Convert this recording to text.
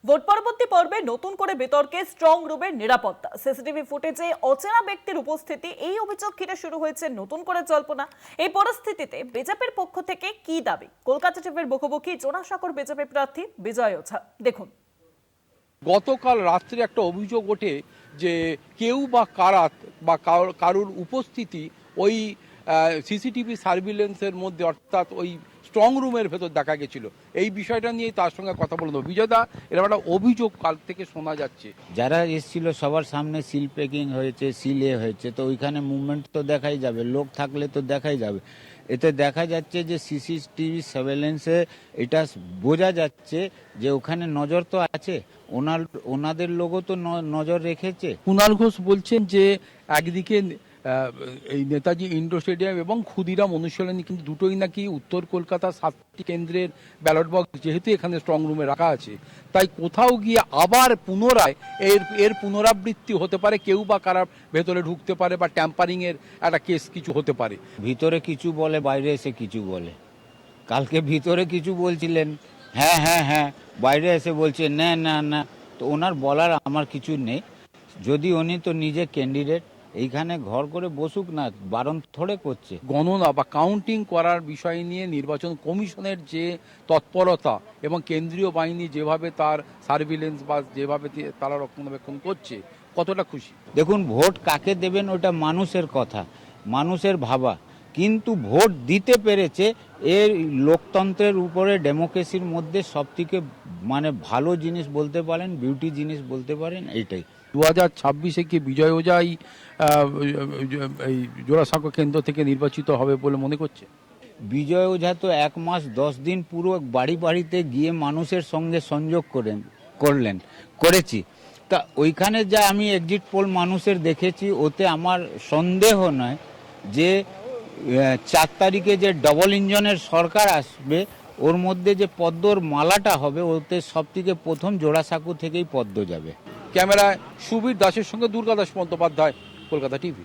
Vote পরবর্তী পর্বে নতুন করে বিতর্কে স্ট্রং রুমের নিরাপত্তা, সিসিটিভি ফুটেজে অচেনা ব্যক্তির উপস্থিতি, এই অভিযোগ ঘিরে শুরু হয়েছে নতুন করে জল্পনা। এই পরিস্থিতিতে বিজেপির পক্ষ থেকে কি দাবি? কলকাতা টিভির মুখোমুখি জোড়াসাঁকোর বিজেপি প্রার্থী বিজয় ওঝা, দেখুন। গতকাল রাত্রে একটা অভিযোগ ওঠে যে কেউ বা কারুর উপস্থিতি ওই সিসিটিভি সার্ভিলেন্সের মধ্যে, অর্থাৎ ওই স্ট্রং রুমের ভেতর দেখা গেছিল। এই বিষয়টা নিয়ে তার সঙ্গে কথা বলে নেব। বিজয়দা, এরকম একটা অভিযোগ কাল থেকে শোনা যাচ্ছে। যারা এসেছিল সবার সামনে সিল প্যাকিং হয়েছে, সিলে হয়েছে, তো ওইখানে মুভমেন্ট তো দেখাই যাবে, লোক থাকলে তো দেখাই যাবে। এতে দেখা যাচ্ছে যে সিসিটিভি সার্ভেলেন্সে এটা বোঝা যাচ্ছে যে ওখানে নজর তো আছে, ওনাদের লোকও তো নজর রেখেছে। কুণাল ঘোষ বলছেন যে একদিকে এই নেতাজি ইন্ডোর স্টেডিয়াম এবং ক্ষুদিরাম অনুশীলনী, কিন্তু দুটোই নাকি উত্তর কলকাতার 7টি কেন্দ্রের ব্যালট বক্স যেহেতু এখানে স্ট্রং রুমে রাখা আছে, তাই কোথাও গিয়ে আবার পুনরায় এর পুনরাবৃত্তি হতে পারে, কেউ বা কারা ভেতরে ঢুকতে পারে বা ট্যাম্পারিং এর একটা কেস কিছু হতে পারে। ভিতরে কিছু বলে, বাইরে এসে কিছু বলে। কালকে ভিতরে কিছু বলছিলেন, হ্যাঁ হ্যাঁ হ্যাঁ, বাইরে এসে বলছে না না না। তো ওনার বলার আমার কিছু নেই। যদি উনি তো নিজে ক্যান্ডিডেট, এইখানে ঘর করে বসুক না, বারণ থোড়ে করছে। গণনা বা কাউন্টিং করার বিষয় নিয়ে নির্বাচন কমিশনের যে তৎপরতা এবং কেন্দ্রীয় বাহিনী যেভাবে তার সার্ভিলেন্স বা যেভাবে তারা রক্ষণাবেক্ষণ করছে, কতটা খুশি? দেখুন, ভোট কাকে দেবেন ওটা মানুষের কথা, মানুষের ভাবা। কিন্তু ভোট দিতে পেরেছে, এর লোকতন্ত্রের উপরে, ডেমোক্রেসির মধ্যে সবথেকে ভালো জিনিস বলতে পারেন, বিউটি জিনিস বলতে পারেন, এইটাই। 2026-এ কি বিজয় ওঝাই এই জোড়াসাঁকো কেন্দ্র থেকে নির্বাচিত হবে বলে মনে করছে? বিজয় ওঝা তো 1 মাস 10 দিন পুরো বাড়ি বাড়িতে গিয়ে মানুষের সঙ্গে সংযোগ করেছি। তা ওইখানে যা আমি এক্সিট পোল মানুষের দেখেছি, ওতে আমার সন্দেহ নয় যে 4 তারিখে যে ডবল ইঞ্জিনের সরকার আসবে, ওর মধ্যে যে পদ্মর মালাটা হবে, ওতে সবথেকে প্রথম জোড়াসাঁকো থেকেই পদ্ম যাবে। ক্যামেরায় সুবীর দাসের সঙ্গে দুর্গাদাস বন্দ্যোপাধ্যায়, কলকাতা টিভি।